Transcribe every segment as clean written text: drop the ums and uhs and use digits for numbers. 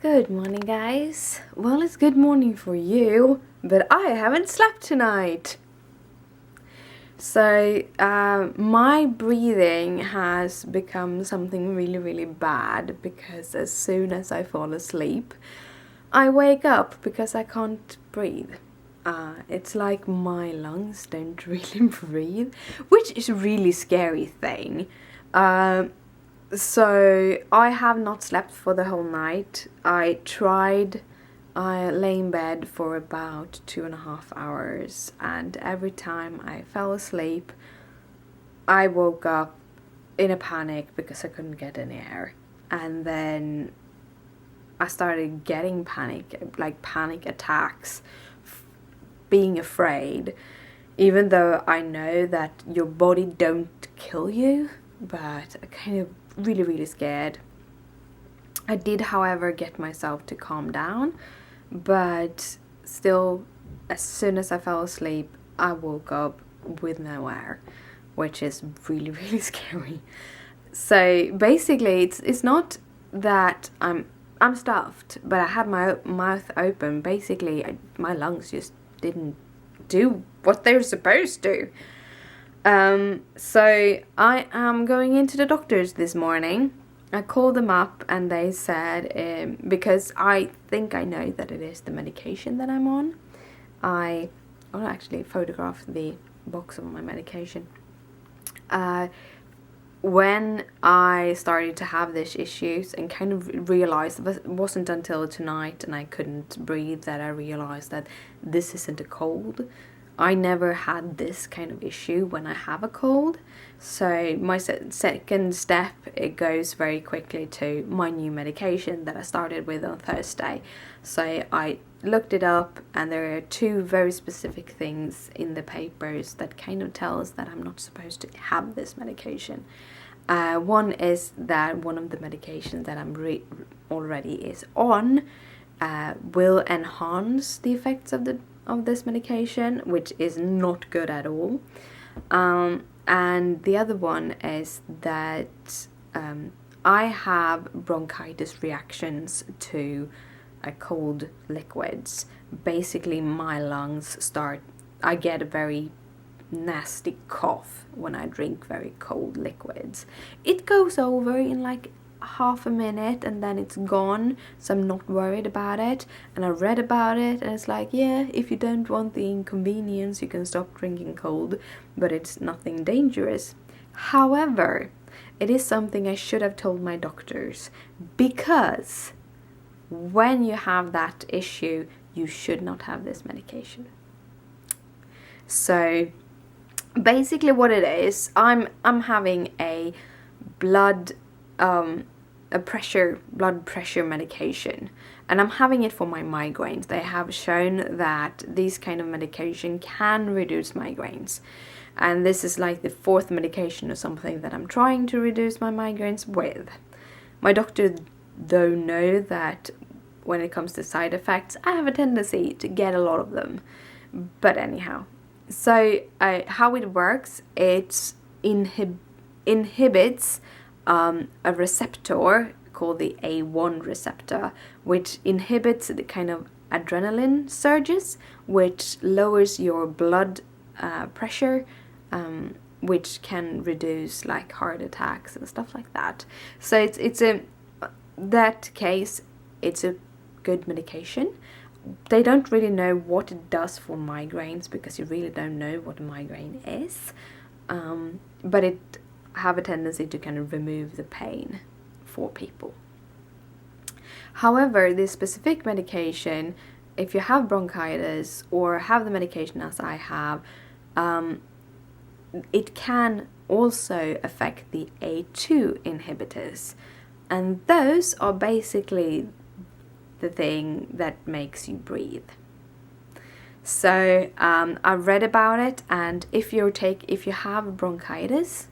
Good morning, guys. Well, it's good morning for you, but I haven't slept tonight. So, my breathing has become something really, really bad because as soon as I fall asleep, I wake up because I can't breathe. It's like my lungs don't really breathe, which is a really scary thing. So I have not slept for the whole night. I lay in bed for about 2.5 hours, and every time I fell asleep, I woke up in a panic because I couldn't get any air. And then I started getting panic attacks, being afraid, even though I know that your body don't kill you, but I kind of really, really scared. I did, however, get myself to calm down, but still, as soon as I fell asleep, I woke up with no air, which is really, really scary. So basically, it's not that I'm stuffed, but I had my mouth open. Basically, my lungs just didn't do what they're supposed to. So I am going into the doctor's this morning. I called them up and they said, because I think I know that it is the medication that I'm on. I'll actually photograph the box of my medication. When I started to have these issues and kind of realized, it wasn't until tonight and I couldn't breathe that I realized that this isn't a cold. I never had this kind of issue when I have a cold. So my second step, it goes very quickly to my new medication that I started with on Thursday. So I looked it up and there are two very specific things in the papers that kind of tell us that I'm not supposed to have this medication. One is that one of the medications that I'm already is on will enhance the effects of this medication, which is not good at all. And the other one is that I have bronchitis reactions to cold liquids. Basically, my lungs I get a very nasty cough when I drink very cold liquids. It goes over in like half a minute and then it's gone, so I'm not worried about it. And I read about it and it's like, yeah, if you don't want the inconvenience, you can stop drinking cold, but it's nothing dangerous. However, it is something I should have told my doctors, because when you have that issue, you should not have this medication. So basically what it is, I'm having a blood pressure medication, and I'm having it for my migraines. They have shown that these kind of medication can reduce migraines, and this is like the 4th medication or something that I'm trying to reduce my migraines with. My doctor though know that when it comes to side effects, I have a tendency to get a lot of them. But anyhow, so how it works, it inhibits a receptor called the A1 receptor, which inhibits the kind of adrenaline surges, which lowers your blood pressure, which can reduce like heart attacks and stuff like that. So it's a good medication. They don't really know what it does for migraines because you really don't know what a migraine is, but it have a tendency to kind of remove the pain for people. However, this specific medication, if you have bronchitis or have the medication as I have, it can also affect the A2 inhibitors, and those are basically the thing that makes you breathe. So I read about it, and if you have bronchitis,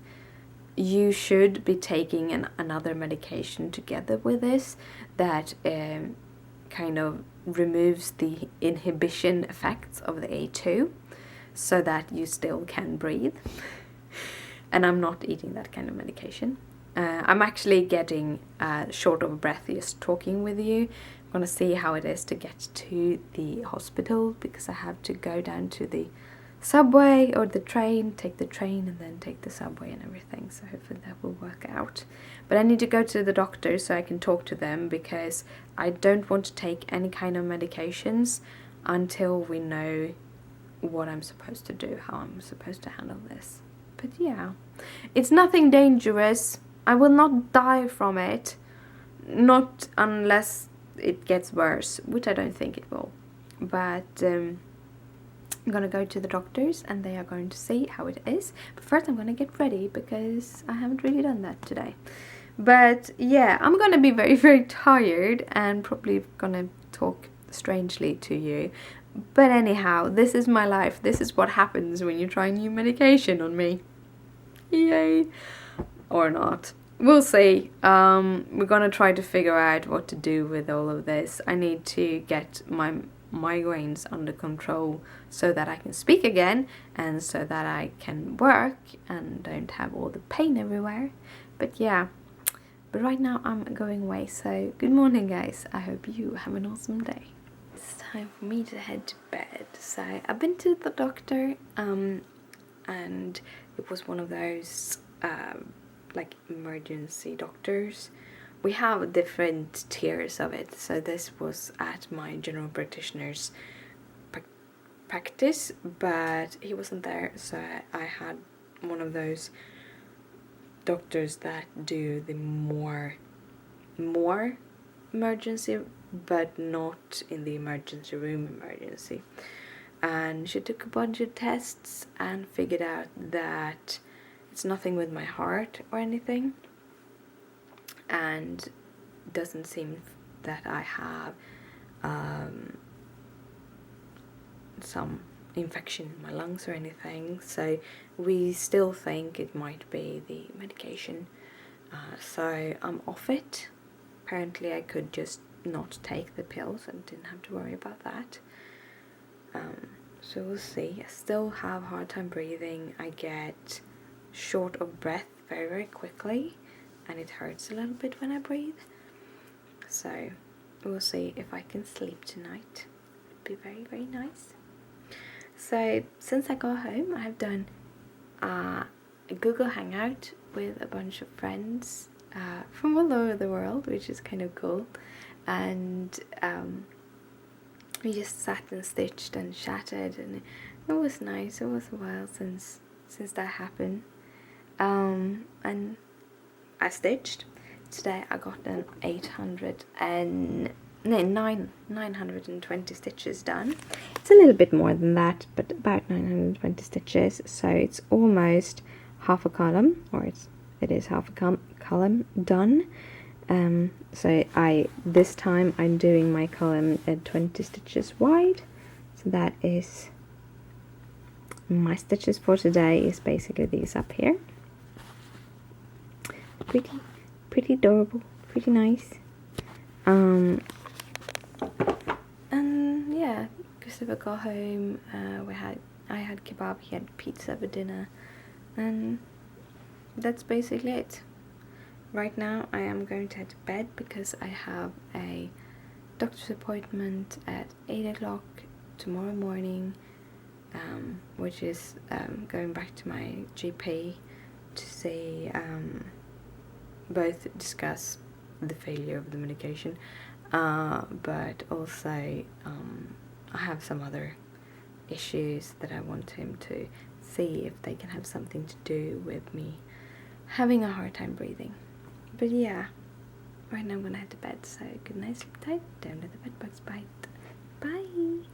you should be taking another medication together with this that kind of removes the inhibition effects of the A2 so that you still can breathe. And I'm not eating that kind of medication. I'm actually getting short of breath just talking with you. I'm gonna see how it is to get to the hospital, because I have to go down to the subway or the train, take the train and then take the subway and everything, so hopefully that will work out. But I need to go to the doctor so I can talk to them, because I don't want to take any kind of medications until we know what I'm supposed to do, how I'm supposed to handle this. But yeah, it's nothing dangerous. I will not die from it, not unless it gets worse, which I don't think it will. But I'm gonna go to the doctors and they are going to see how it is. But first I'm gonna get ready, because I haven't really done that today. But yeah, I'm gonna be very, very tired and probably gonna talk strangely to you. But anyhow, this is my life. This is what happens when you try new medication on me. Yay! Or not. We'll see. We're gonna try to figure out what to do with all of this. I need to get my migraines under control so that I can speak again and so that I can work and don't have all the pain everywhere. But yeah, but right now I'm going away, so good morning guys. I hope you have an awesome day. It's time for me to head to bed. So I've been to the doctor and it was one of those like emergency doctors. We have different tiers of it, so this was at my general practitioner's practice, but he wasn't there, so I had one of those doctors that do the more emergency, but not in the emergency room emergency. And she took a bunch of tests and figured out that it's nothing with my heart or anything, and doesn't seem that I have some infection in my lungs or anything, so we still think it might be the medication. So I'm off it. Apparently I could just not take the pills and didn't have to worry about that. So we'll see. I still have a hard time breathing. I get short of breath very, very quickly, and it hurts a little bit when I breathe. So we'll see if I can sleep tonight. It'd be very, very nice. So since I got home, I have done a Google Hangout with a bunch of friends from all over the world, which is kind of cool. And we just sat and stitched and chatted, and it was nice. It was a while since that happened. And I stitched. Today I got an 920 stitches done. It's a little bit more than that, but about 920 stitches, so it's almost half a column, or it is half a column done. So this time I'm doing my column at 20 stitches wide, so that is my stitches for today. Is basically these up here. Pretty adorable, pretty nice. And yeah, Christopher got home. I had kebab, he had pizza for dinner, and that's basically it. Right now I am going to head to bed because I have a doctor's appointment at 8 o'clock tomorrow morning, which is going back to my GP to see, both discuss the failure of the medication, but also I have some other issues that I want him to see if they can have something to do with me having a hard time breathing. But yeah, right now I'm gonna head to bed, so good night, sleep tight, don't let the bed bugs bite. Bye!